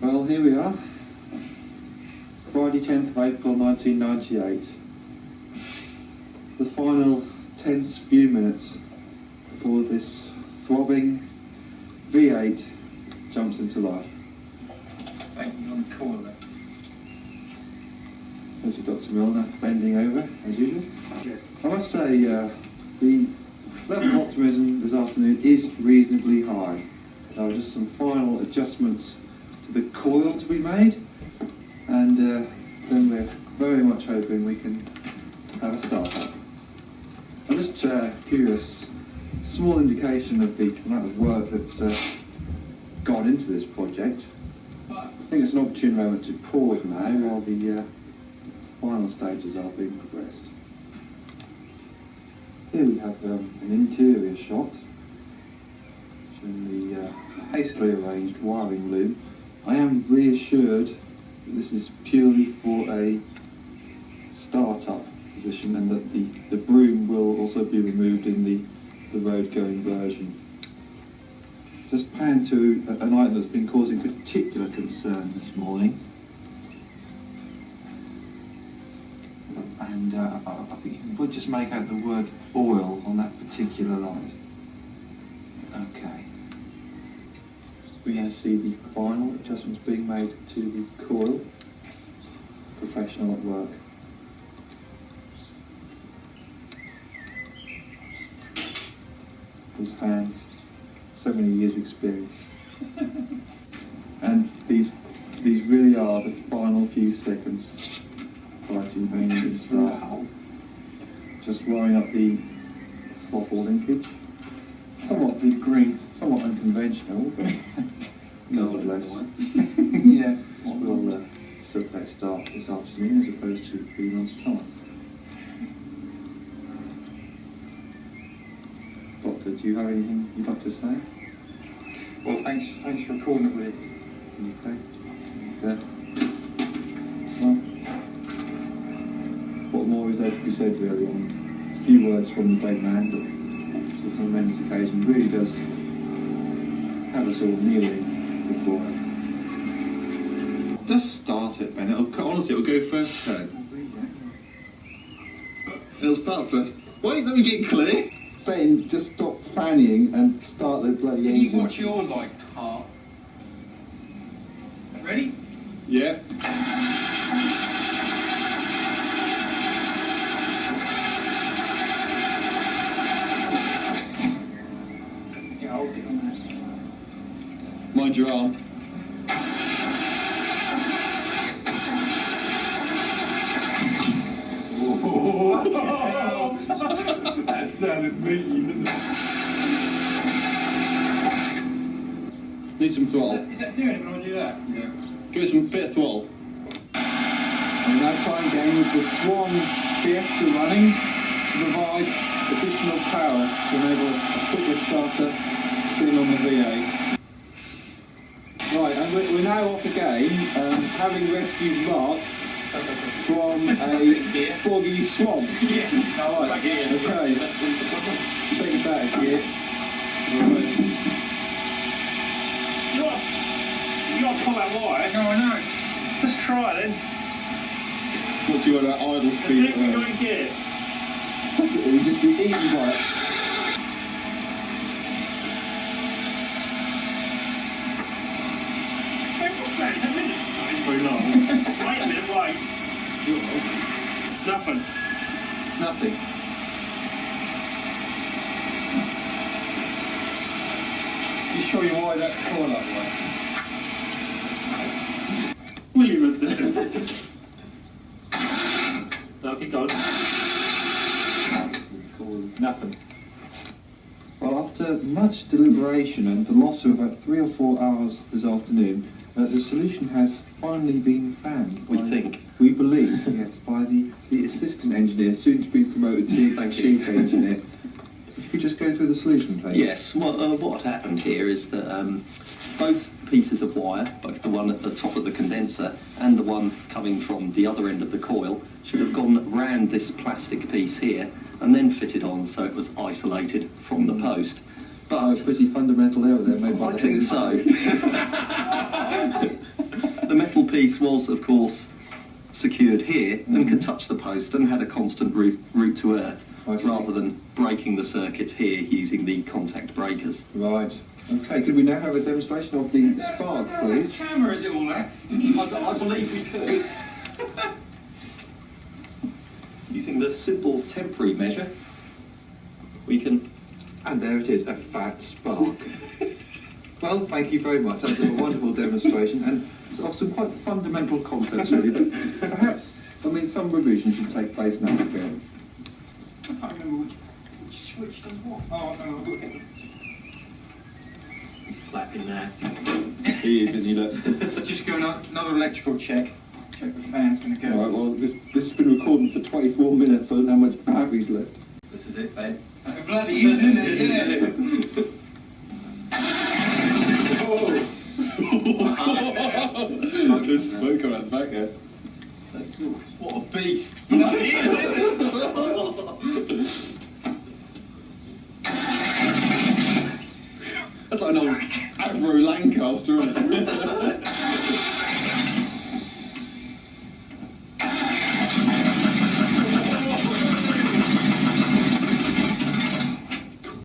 Well, here we are. Friday 10th of April 1998. The final tense few minutes before this throbbing V8 jumps into life. Thank you on the call there. There's Dr. Milner bending over, as usual. Yeah. I must say, the level of optimism this afternoon is reasonably high. There are just some final adjustments to the coil to be made, and then we're very much hoping we can have a start-up. I'll just give you a small indication of the amount of work that's gone into this project. I think it's an opportune moment to pause now while the final stages are being progressed. Here we have an interior shot showing the hastily arranged wiring loom. I am reassured that this is purely for a start-up position and that the broom will also be removed in the road-going version. Just pan to an item that's been causing particular concern this morning. And I think you would just make out the word oil on that particular light. Okay. We're going to see the final adjustments being made to the coil. Professional at work. His hands, so many years experience. And these really are the final few seconds right in vain and start. Just wiring up the throttle linkage. Somewhat unconventional, but nevertheless. Yeah. We'll facilitate start this afternoon as opposed to 3 months' time. Doctor, do you have anything you'd like to say? Well, thanks for recording it with Okay. And, well, what more is there to be said really on a few words from the dead man, but this momentous occasion really does have us all kneeling before him. Just start it, Ben. Honestly, it'll go first turn. It'll start first. Wait, let me get clear. Ben, just stop fannying and start the bloody Can engine. you watch your light heart? Ready? Yeah. Yeah, I'll get on that. Mind your arm. That sounded meaty, didn't it? Need some throttle. Is that doing it when I do that? Yeah. Give it some bit of throttle. And now try again with the Swan Fiesta running to provide additional power to enable a quicker starter spin on the V8. Right, and we're now off again, having rescued Mark from a foggy swamp. Yeah. Alright, okay. Take us out of here. Right. You gotta pull that wire. No, I know. Let's try it then. What's your idle The speed? thing we don't get. You just be eaten by it. Wait, what's that? Is that minutes? It's very long. Wait a minute, wait. Nothing. Nothing. You sure you wired that coil up right? Will you have done? No, keep going. Nothing. Well, after much deliberation and the loss of about 3 or 4 hours this afternoon, the solution has finally been found. We believe, yes, by the assistant engineer, soon to be promoted to chief engineer. If you could just go through the solution, please. Yes, well, what happened here is that both pieces of wire, both the one at the top of the condenser and the one coming from the other end of the coil, should have gone round this plastic piece here and then fitted on so it was isolated from the post. But pretty fundamental error there made by I think so. piece was, of course, secured here and could touch the post and had a constant route to earth, I see. rather than breaking the circuit here using the contact breakers. Right. Okay, could we now have a demonstration of the spark, please? Camera, is it all that? I believe we could. Using the simple temporary measure, we can... And there it is, a fat spark. Well, thank you very much. That's a wonderful demonstration and it's of some quite fundamental concepts, really. But perhaps, I mean, some revision should take place now and again. I can't remember which switch does what. Oh, no. He's flapping there. He is, isn't he? Look. Just go another electrical check. Check the fan's going to go. All right, well, this has been recording for 24 minutes, so I don't know how much battery's left. This is it, Ben. Bloody is, isn't it? Yeah. There's smoke on that back there. What a beast! That's like an old Avro Lancaster, isn't it?